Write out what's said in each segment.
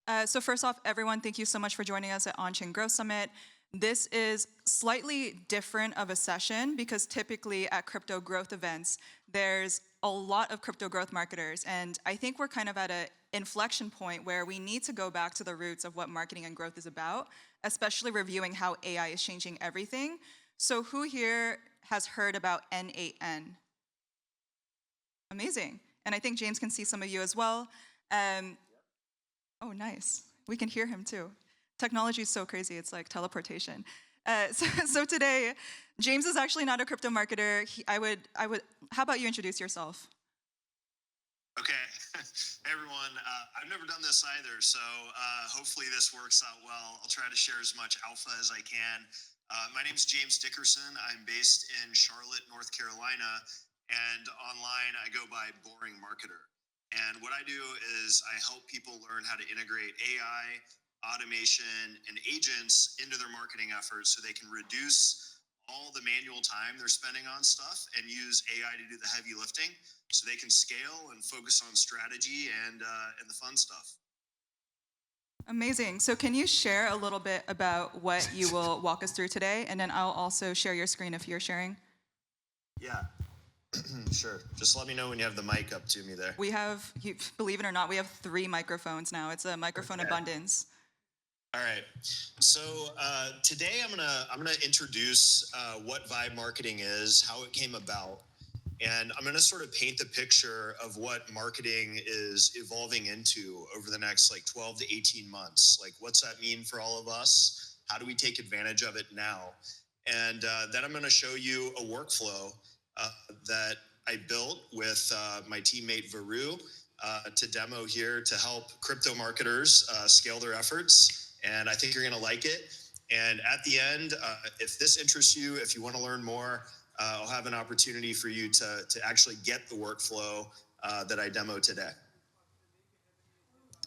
So first off, everyone, thank you so much for joining us at Onchain Growth Summit. This is slightly different of a session because typically at crypto growth events, there's a lot of crypto growth marketers. And I think we're kind of at an inflection point where we need to go back to the roots of what marketing and growth is about, especially reviewing how AI is changing everything. So who here has heard about N8N? Amazing. And I think James can see some of you as well. Oh, nice. We can hear him too. Technology is so crazy, it's like teleportation. So today, James is actually not a crypto marketer. How about you introduce yourself? Okay. Hey, everyone. I've never done this either, so hopefully this works out well. I'll try to share as much alpha as I can. My name is James Dickerson. I'm based in Charlotte, North Carolina, and online I go by Boring Marketer. And what I do is I help people learn how to integrate AI, automation, and agents into their marketing efforts so they can reduce all the manual time they're spending on stuff and use AI to do the heavy lifting so they can scale and focus on strategy and the fun stuff. Amazing. So can you share a little bit about what you will walk us through today? And then I'll also share your screen if you're sharing. Yeah. Sure. Just let me know when you have the mic up to me there. We have, believe it or not, we have 3 microphones now. It's a microphone abundance. All right. So today I'm gonna introduce what vibe marketing is, how it came about, and I'm gonna sort of paint the picture of what marketing is evolving into over the next like 12 to 18 months. Like, what's that mean for all of us? How do we take advantage of it now? And then I'm gonna show you a workflow that I built with my teammate Varu to demo here to help crypto marketers scale their efforts. And I think you're going to like it. And at the end, if this interests you, if you want to learn more, I'll have an opportunity for you to actually get the workflow that I demoed today.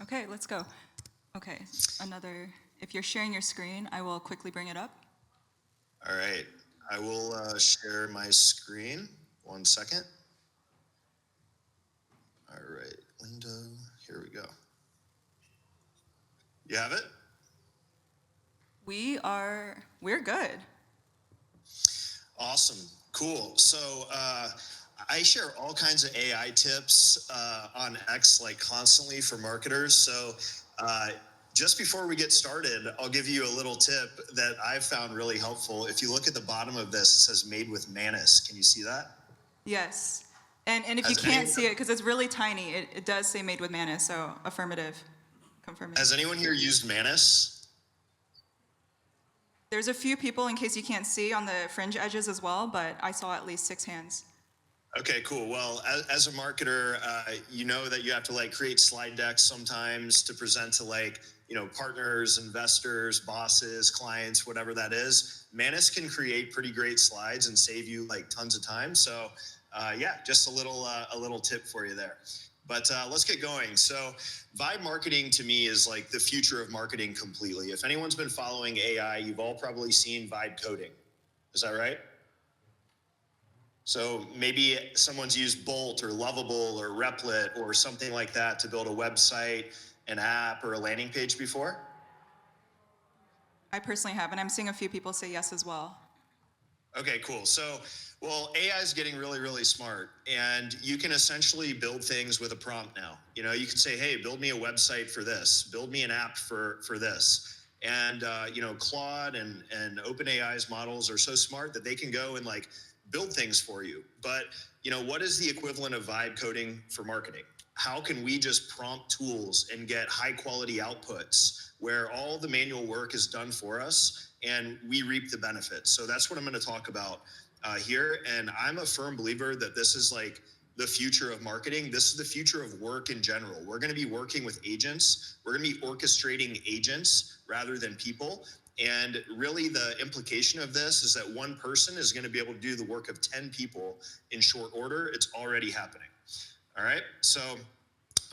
Okay, let's go. Okay, if you're sharing your screen, I will quickly bring it up. All right. I will share my screen. 1 second. All right, window. Here we go. You have it? We're good. Awesome. Cool. So I share all kinds of AI tips on X like constantly for marketers. So just before we get started, I'll give you a little tip that I've found really helpful. If you look at the bottom of this, it says made with Manus. Can you see that? Yes. And if you can't see it, because it's really tiny, it does say made with Manus, so affirmative. Confirming. Has anyone here used Manus? There's a few people, in case you can't see, on the fringe edges as well, but I saw at least 6 hands. Okay, cool. Well, as a marketer, you know that you have to like create slide decks sometimes to present to like, you know, partners, investors, bosses, clients, whatever that is. Manus can create pretty great slides and save you like tons of time. So yeah, just a little tip for you there. But let's get going. So vibe marketing to me is like the future of marketing completely. If anyone's been following AI, you've all probably seen vibe coding. Is that right? So maybe someone's used Bolt or Lovable or Replit or something like that to build a website, an app, or a landing page before? I personally have, and I'm seeing a few people say yes as well. Okay, cool. So, well, AI is getting really, really smart, and you can essentially build things with a prompt now. You know, you can say, hey, build me a website for this, build me an app for this. And, you know, Claude and OpenAI's models are so smart that they can go and like build things for you. But, you know, what is the equivalent of vibe coding for marketing? How can we just prompt tools and get high quality outputs where all the manual work is done for us and we reap the benefits? So that's what I'm going to talk about here. And I'm a firm believer that this is like the future of marketing. This is the future of work in general. We're going to be working with agents. We're going to be orchestrating agents rather than people. And really the implication of this is that one person is going to be able to do the work of 10 people in short order. It's already happening. All right. So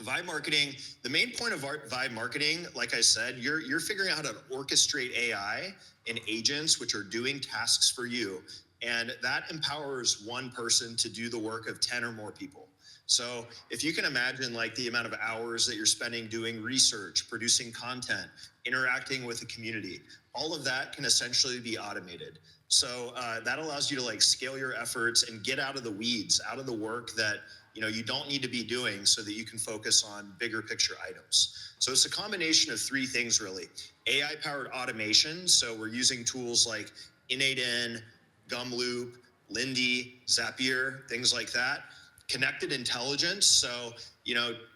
vibe marketing, the main point of vibe marketing, like I said, you're figuring out how to orchestrate AI and agents, which are doing tasks for you And that empowers one person to do the work of 10 or more people. So if you can imagine like the amount of hours that you're spending doing research, producing content, interacting with the community, all of that can essentially be automated. So that allows you to like scale your efforts and get out of the weeds, out of the work that you don't need to be doing, so that you can focus on bigger picture items. So it's a combination of three things really. AI powered automation. So we're using tools like N8N, Gumloop, Lindy, Zapier, things like that. Connected intelligence. So,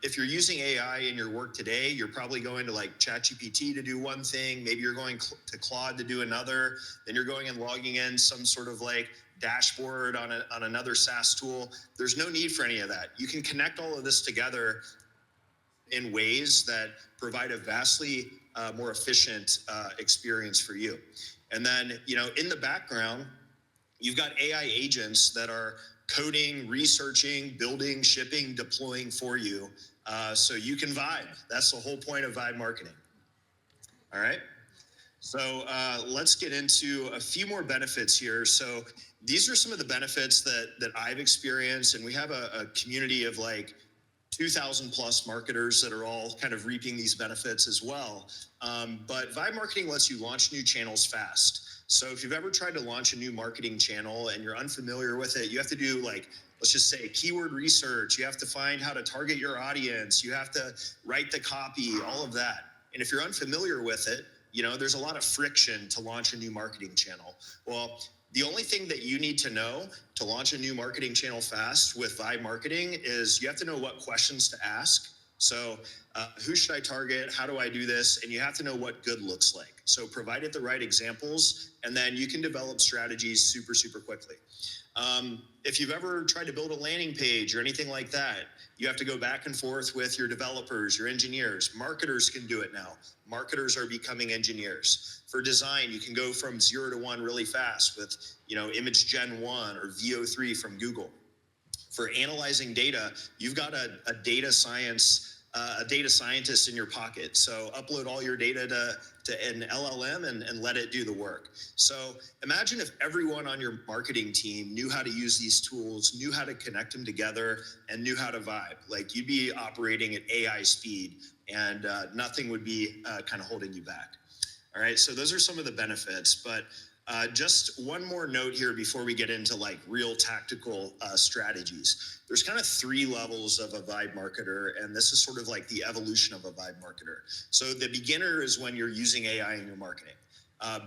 if you're using AI in your work today, you're probably going to like ChatGPT to do one thing. Maybe you're going to Claude to do another. Then you're going and logging in some sort of like dashboard on another SaaS tool. There's no need for any of that. You can connect all of this together in ways that provide a vastly more efficient experience for you. And then, in the background, you've got AI agents that are coding, researching, building, shipping, deploying for you, so you can vibe. That's the whole point of vibe marketing. All right. So let's get into a few more benefits here. So these are some of the benefits that I've experienced, and we have a community of like 2,000 plus marketers that are all kind of reaping these benefits as well. But Vibe marketing lets you launch new channels fast. So if you've ever tried to launch a new marketing channel and you're unfamiliar with it, you have to do like, let's just say keyword research. You have to find how to target your audience. You have to write the copy, all of that. And if you're unfamiliar with it, there's a lot of friction to launch a new marketing channel. Well, the only thing that you need to know to launch a new marketing channel fast with Vibe marketing is you have to know what questions to ask. So who should I target? How do I do this? And you have to know what good looks like. So provide it the right examples, and then you can develop strategies super, super quickly. If you've ever tried to build a landing page or anything like that, you have to go back and forth with your developers, your engineers. Marketers can do it now. Marketers are becoming engineers. For design, you can go from 0 to 1 really fast with, Image Gen 1 or VO3 from Google. For analyzing data, you've got a data scientist in your pocket. So upload all your data to an LLM and let it do the work. So imagine if everyone on your marketing team knew how to use these tools, knew how to connect them together, and knew how to vibe. Like you'd be operating at AI speed, and nothing would be kind of holding you back. All right, so those are some of the benefits, but just one more note here before we get into like real tactical strategies. There's kind of 3 levels of a vibe marketer, and this is sort of like the evolution of a vibe marketer. So the beginner is when you're using AI in your marketing,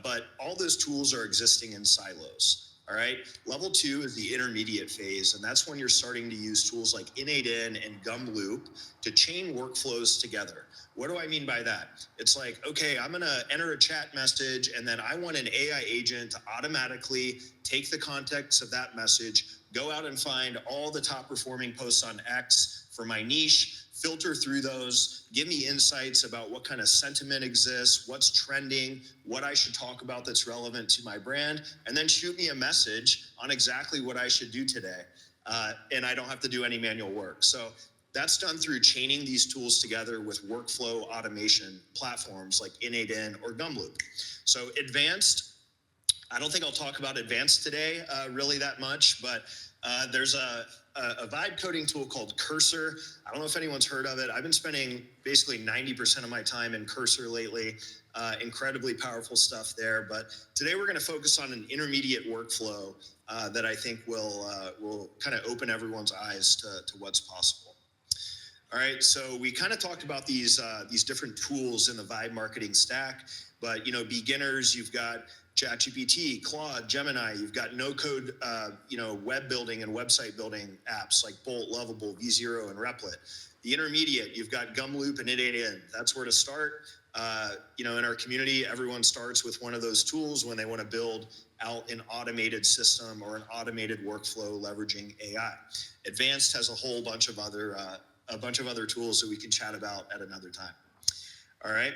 but all those tools are existing in silos. All right. Level 2 is the intermediate phase, and that's when you're starting to use tools like N8N and Gumloop to chain workflows together. What do I mean by that? It's like, okay, I'm going to enter a chat message, and then I want an AI agent to automatically take the context of that message, go out and find all the top performing posts on X for my niche, filter through those, give me insights about what kind of sentiment exists, what's trending, what I should talk about that's relevant to my brand, and then shoot me a message on exactly what I should do today. And I don't have to do any manual work. So that's done through chaining these tools together with workflow automation platforms like N8N or Gumloop. So advanced, I don't think I'll talk about advanced today really that much, but there's a vibe coding tool called Cursor. I don't know if anyone's heard of it. I've been spending basically 90% of my time in Cursor lately. Incredibly powerful stuff there. But today we're going to focus on an intermediate workflow that I think will kind of open everyone's eyes to what's possible. All right, so we kind of talked about these different tools in the vibe marketing stack, but beginners, you've got ChatGPT, Claude, Gemini. You've got no-code, web building and website building apps like Bolt, Lovable, V0, and Replit. The intermediate, you've got Gumloop and N8N. That's where to start. In our community, everyone starts with one of those tools when they want to build out an automated system or an automated workflow leveraging AI. Advanced has a whole bunch of other tools that we can chat about at another time. All right.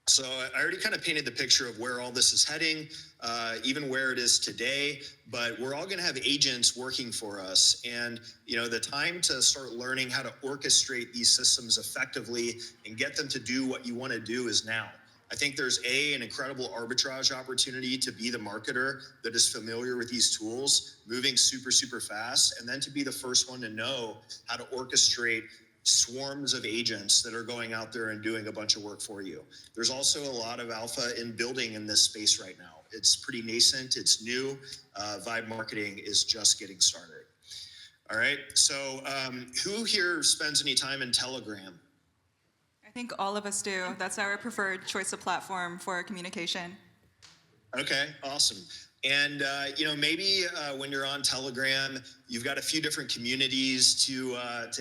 So I already kind of painted the picture of where all this is heading, even where it is today, but we're all going to have agents working for us. And, the time to start learning how to orchestrate these systems effectively and get them to do what you want to do is now. I think there's an incredible arbitrage opportunity to be the marketer that is familiar with these tools, moving super, super fast, and then to be the first one to know how to orchestrate swarms of agents that are going out there and doing a bunch of work for you. There's also a lot of alpha in building in this space right now. It's pretty nascent, it's new. Vibe marketing is just getting started. All right, so who here spends any time in Telegram? I think all of us do. That's our preferred choice of platform for communication. Okay, awesome. And maybe when you're on Telegram, you've got a few different communities to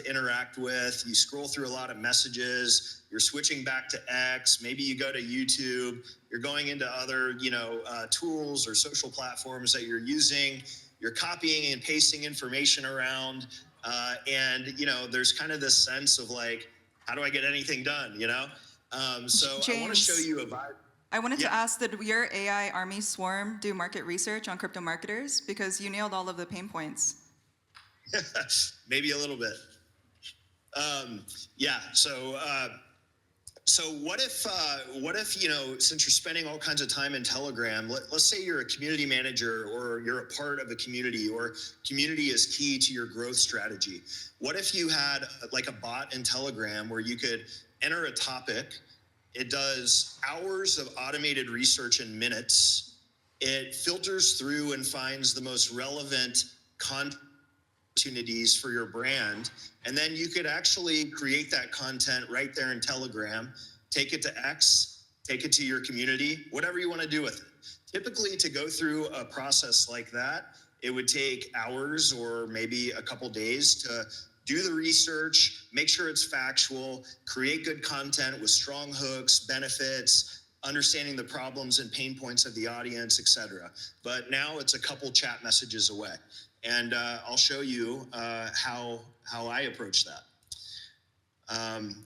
interact with. You scroll through a lot of messages. You're switching back to X. Maybe you go to YouTube. You're going into other tools or social platforms that you're using. You're copying and pasting information around, and there's kind of this sense of like, how do I get anything done? So James, I want to show you a vibe. I wanted to ask, did your AI Army Swarm do market research on crypto marketers? Because you nailed all of the pain points. Maybe a little bit. So what if since you're spending all kinds of time in Telegram, let's say you're a community manager or you're a part of a community, or community is key to your growth strategy. What if you had like a bot in Telegram where you could enter a topic? It does hours of automated research in minutes. It filters through and finds the most relevant content opportunities for your brand. And then you could actually create that content right there in Telegram, take it to X, take it to your community, whatever you want to do with it. Typically, to go through a process like that, it would take hours or maybe a couple days to do the research, make sure it's factual, create good content with strong hooks, benefits, understanding the problems and pain points of the audience, etc. But now it's a couple chat messages away. And I'll show you how I approach that.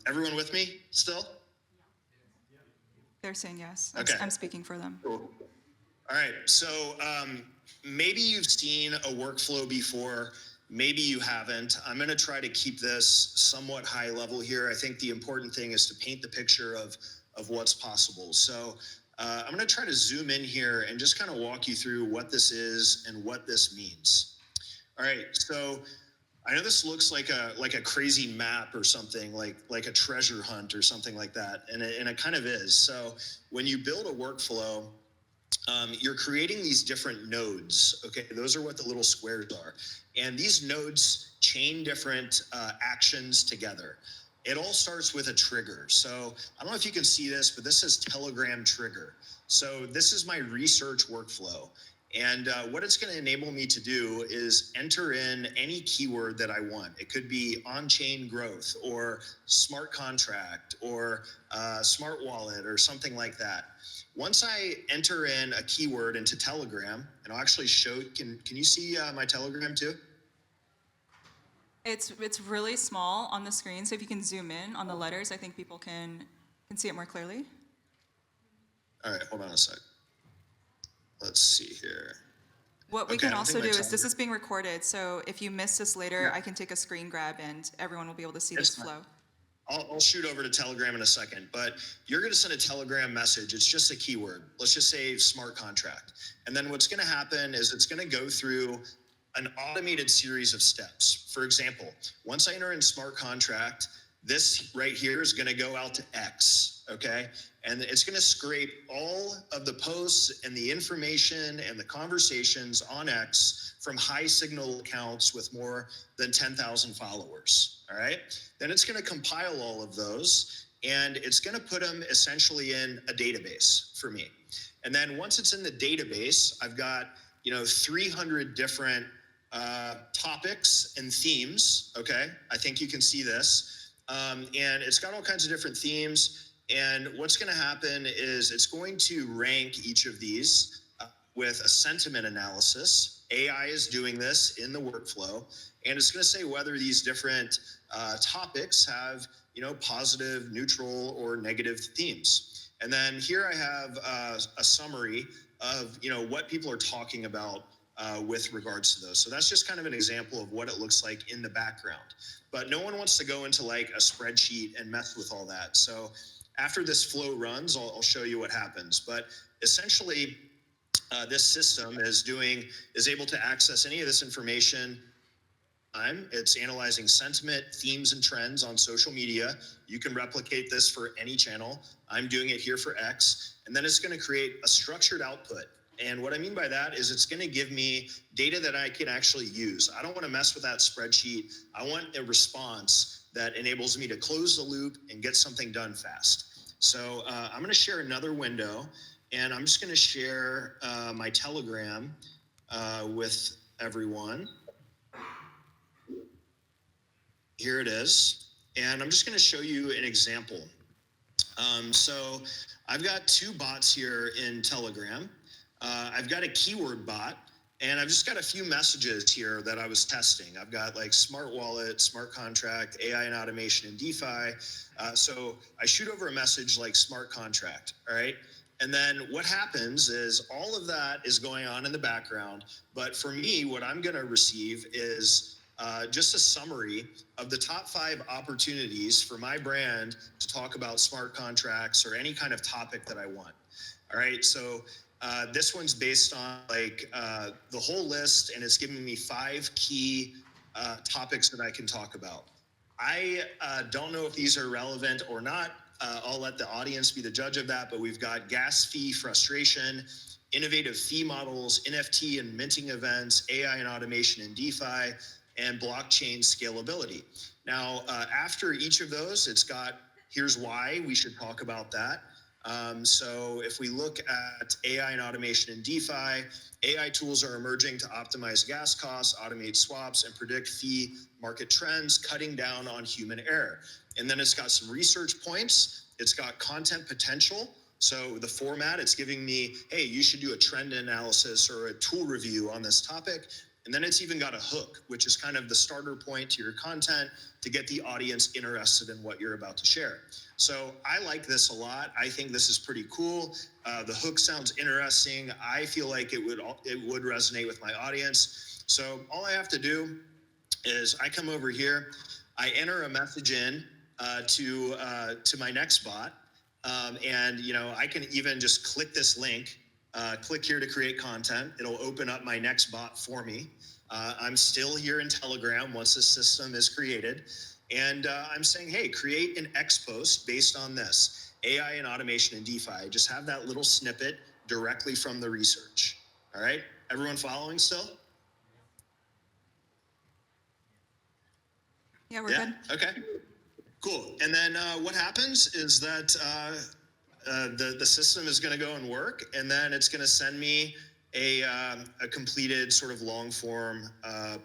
Everyone with me still? They're saying yes. Okay. I'm speaking for them. Cool. All right, so maybe you've seen a workflow before. Maybe you haven't. I'm going to try to keep this somewhat high level here. I think the important thing is to paint the picture of what's possible. So I'm going to try to zoom in here and just kind of walk you through what this is and what this means. All right, so I know this looks like a crazy map or something, like a treasure hunt or something like that, and it kind of is. So when you build a workflow, you're creating these different nodes. Okay, those are what the little squares are, and these nodes chain different actions together. It all starts with a trigger. So I don't know if you can see this, but this is Telegram trigger. So this is my research workflow. And what it's going to enable me to do is enter in any keyword that I want. It could be on-chain growth or smart contract or smart wallet or something like that. Once I enter in a keyword into Telegram, and I'll actually show, can you see my Telegram too? It's really small on the screen, so if you can zoom in on the letters, I think people can see it more clearly. All right, hold on a sec. Let's see here. What we can also do is, this is being recorded, so if you miss this later, I can take a screen grab and everyone will be able to see this flow. I'll shoot over to Telegram in a second, but you're going to send a Telegram message. It's just a keyword. Let's just say smart contract. And then what's going to happen is it's going to go through an automated series of steps. For example, once I enter in smart contract, this right here is going to go out to X, okay? And it's going to scrape all of the posts and the information and the conversations on X from high signal accounts with more than 10,000 followers, all right? Then it's going to compile all of those, and it's going to put them essentially in a database for me. And then once it's in the database, I've got 300 different topics and themes, okay? I think you can see this. And it's got all kinds of different themes. And what's going to happen is it's going to rank each of these with a sentiment analysis. AI is doing this in the workflow, and it's going to say whether these different topics have, positive, neutral, or negative themes. And then here I have a summary of, what people are talking about with regards to those. So that's just kind of an example of what it looks like in the background. But no one wants to go into like a spreadsheet and mess with all that. So after this flow runs, I'll show you what happens. But essentially, this system is able to access any of this information. It's analyzing sentiment, themes, and trends on social media. You can replicate this for any channel. I'm doing it here for X. And then it's going to create a structured output. And what I mean by that is it's going to give me data that I can actually use. I don't want to mess with that spreadsheet. I want a response that enables me to close the loop and get something done fast. So I'm going to share another window, and I'm just going to share my Telegram with everyone. Here it is. And I'm just going to show you an example. So I've got two bots here in Telegram. I've got a keyword bot, and I've just got a few messages here that I was testing. I've got like smart wallet, smart contract, AI and automation, and DeFi. So I shoot over a message like smart contract, all right? And then what happens is all of that is going on in the background. But for me, what I'm going to receive is just a summary of the top 5 opportunities for my brand to talk about smart contracts or any kind of topic that I want. All right, so this one's based on like the whole list, and it's giving me 5 key topics that I can talk about. I don't know if these are relevant or not. I'll let the audience be the judge of that, but we've got gas fee frustration, innovative fee models, NFT and minting events, AI and automation and DeFi, and blockchain scalability. Now, after each of those, it's got, here's why we should talk about that. So if we look at AI and automation and DeFi, AI tools are emerging to optimize gas costs, automate swaps, and predict fee market trends, cutting down on human error. And then it's got some research points. It's got content potential. So the format, it's giving me, hey, you should do a trend analysis or a tool review on this topic. And then it's even got a hook, which is kind of the starter point to your content to get the audience interested in what you're about to share. So I like this a lot. I think this is pretty cool. The hook sounds interesting. I feel like it would resonate with my audience. So all I have to do is I come over here, I enter a message in to my next bot, and I can even just click this link. Click here to create content. It'll open up my next bot for me. I'm still here in Telegram once the system is created. And I'm saying, hey, create an X post based on this, AI and automation and DeFi. Just have that little snippet directly from the research. All right, everyone following still? Yeah, we're good. Okay, cool. And then what happens is that the system is going to go and work, and then it's going to send me a completed sort of long form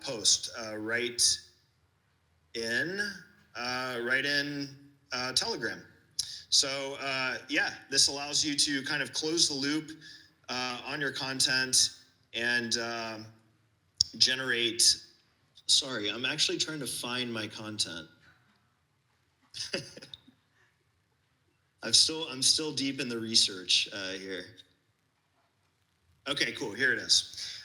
post right in Telegram. So yeah, this allows you to kind of close the loop on your content and generate. Sorry, I'm actually trying to find my content. I'm still deep in the research here. Okay, cool. Here it is.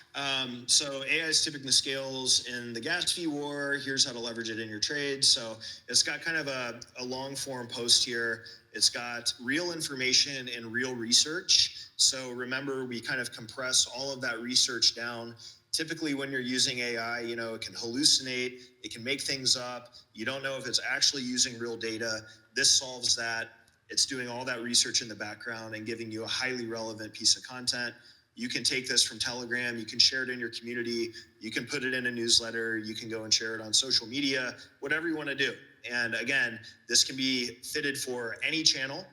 So AI is typically scales in the gas fee war. Here's how to leverage it in your trade. So it's got kind of a long form post here. It's got real information and real research. So remember, we kind of compress all of that research down. Typically when you're using AI, it can hallucinate, it can make things up. You don't know if it's actually using real data. This solves that. It's doing all that research in the background and giving you a highly relevant piece of content. You can take this from Telegram, you can share it in your community, you can put it in a newsletter, you can go and share it on social media, whatever you want to do. And again, this can be fitted for any channel,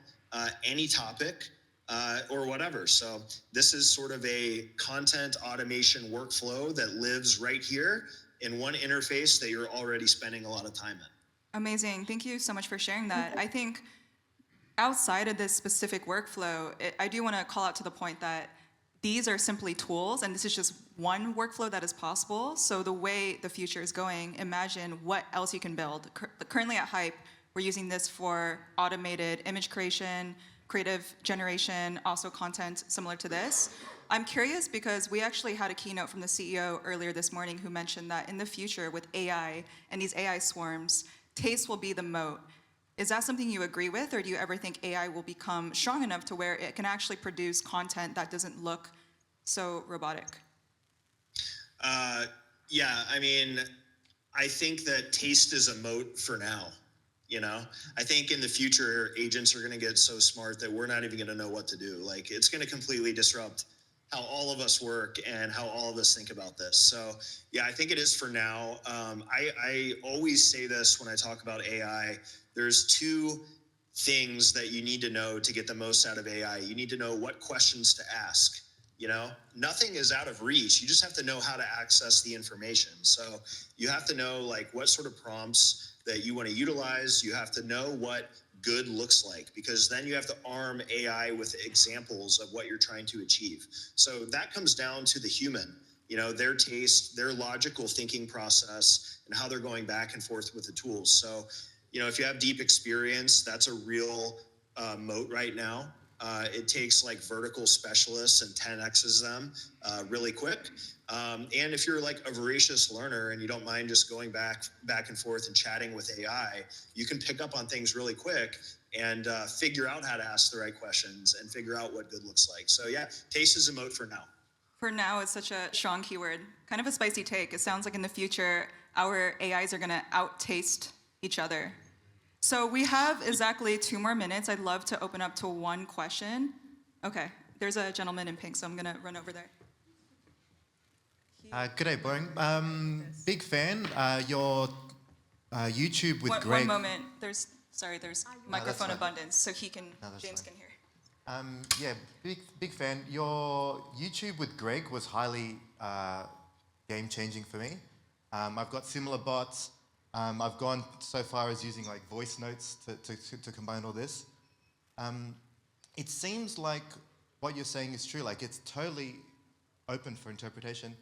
any topic, or whatever. So this is sort of a content automation workflow that lives right here in one interface that you're already spending a lot of time in. Amazing. Thank you so much for sharing that. I think outside of this specific workflow, I do want to call out to the point that these are simply tools, and this is just one workflow that is possible. So the way the future is going, imagine what else you can build. Currently at Hype, we're using this for automated image creation, creative generation, also content similar to this. I'm curious because we actually had a keynote from the CEO earlier this morning who mentioned that in the future with AI and these AI swarms, taste will be the moat. Is that something you agree with, or do you ever think AI will become strong enough to where it can actually produce content that doesn't look so robotic? Yeah, I mean, I think that taste is a moat for now. You know, I think in the future, agents are going to get so smart that we're not even going to know what to do. Like, it's going to completely disrupt how all of us work and how all of us think about this. So, yeah, I think it is for now. I always say this when I talk about AI. There's two things that you need to know to get the most out of AI. You need to know what questions to ask. You know, nothing is out of reach. You just have to know how to access the information. So you have to know like what sort of prompts that you want to utilize. You have to know what good looks like, because then you have to arm AI with examples of what you're trying to achieve. So that comes down to the human, you know, their taste, their logical thinking process, and how they're going back and forth with the tools. So, you know, if you have deep experience, that's a real moat right now. It takes like vertical specialists and 10x's them really quick. And if you're like a voracious learner and you don't mind just going back and forth and chatting with AI, you can pick up on things really quick and figure out how to ask the right questions and figure out what good looks like. So yeah, taste is a moat for now. For now, it's such a strong keyword. Kind of a spicy take. It sounds like in the future, our AIs are going to out-taste each other. So we have exactly 2 more minutes. I'd love to open up to one question. Okay, there's a gentleman in pink, so I'm going to run over there. Good day, Boeing. Big fan. Your YouTube with Greg. One moment. There's microphone abundance, so James fine. can hear. Yeah, big fan. Your YouTube with Greg was highly game-changing for me. I've got similar bots. I've gone so far as using like voice notes to combine all this. It seems like what you're saying is true. Like it's totally open for interpretation.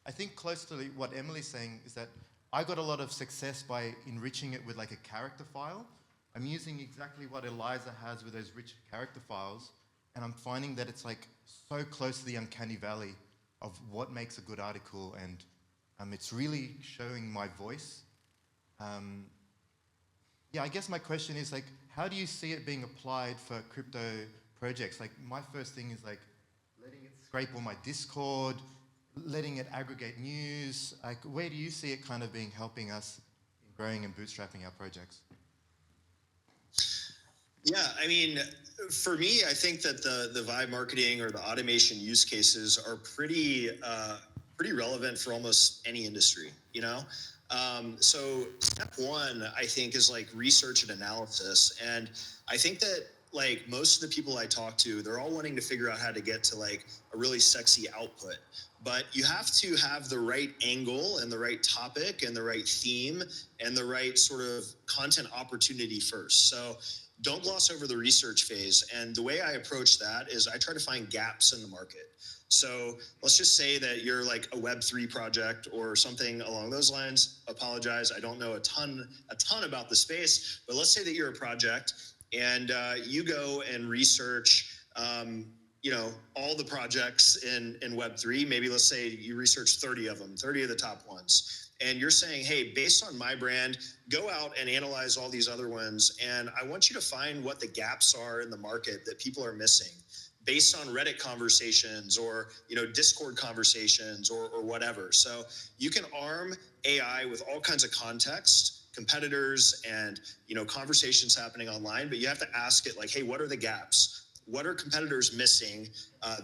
I think close to what Emily's saying is that I got a lot of success by enriching it with like a character file. I'm using exactly what Eliza has with those rich character files, and I'm finding that it's like so close to the uncanny valley of what makes a good article, and it's really showing my voice. Yeah, I guess my question is like, how do you see it being applied for crypto projects? Like my first thing is like letting it scrape all my Discord, letting it aggregate news. Like where do you see it kind of being helping us in growing and bootstrapping our projects? Yeah, I mean, for me, I think that the vibe marketing or the automation use cases are pretty relevant for almost any industry, you know? So step one, I think, is like research and analysis. And I think that like most of the people I talk to, they're all wanting to figure out how to get to like a really sexy output. But you have to have the right angle and the right topic and the right theme and the right sort of content opportunity first. So don't gloss over the research phase. And the way I approach that is I try to find gaps in the market. So let's just say that you're like a Web3 project or something along those lines. Apologize, I don't know a ton about the space, but let's say that you're a project and you go and research, you know, all the projects in Web3. Maybe let's say you research 30 of them, 30 of the top ones. And you're saying, hey, based on my brand, go out and analyze all these other ones. And I want you to find what the gaps are in the market that people are missing based on Reddit conversations or, you know, Discord conversations or whatever. So you can arm AI with all kinds of context, competitors, and, you know, conversations happening online, but you have to ask it like, hey, what are the gaps? What are competitors missing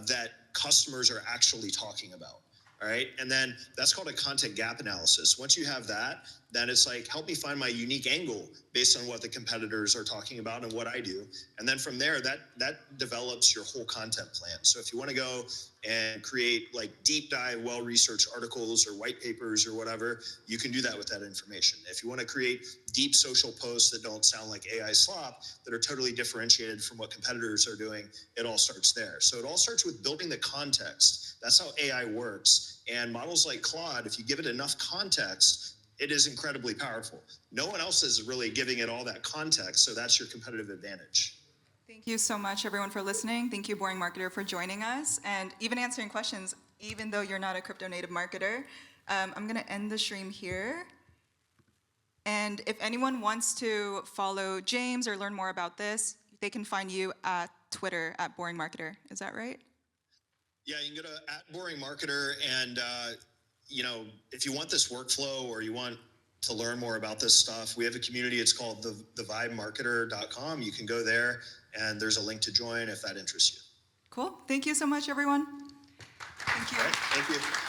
that customers are actually talking about? All right. And then that's called a content gap analysis. Once you have that, then it's like, help me find my unique angle based on what the competitors are talking about and what I do. And then from there, that develops your whole content plan. So if you want to go and create like deep dive, well-researched articles or white papers or whatever, you can do that with that information. If you want to create deep social posts that don't sound like AI slop, that are totally differentiated from what competitors are doing, it all starts there. So it all starts with building the context. That's how AI works. And models like Claude, if you give it enough context, it is incredibly powerful. No one else is really giving it all that context, so that's your competitive advantage. Thank you so much, everyone, for listening. Thank you, Boring Marketer, for joining us and even answering questions, even though you're not a crypto native marketer. I'm going to end the stream here. And if anyone wants to follow James or learn more about this, they can find you at Twitter at Boring Marketer. Is that right? Yeah, you can go to @BoringMarketer, and if you want this workflow or you want to learn more about this stuff, we have a community. It's called thevibemarketer.com. You can go there, and there's a link to join if that interests you. Cool. Thank you so much, everyone. Thank you. All right, thank you.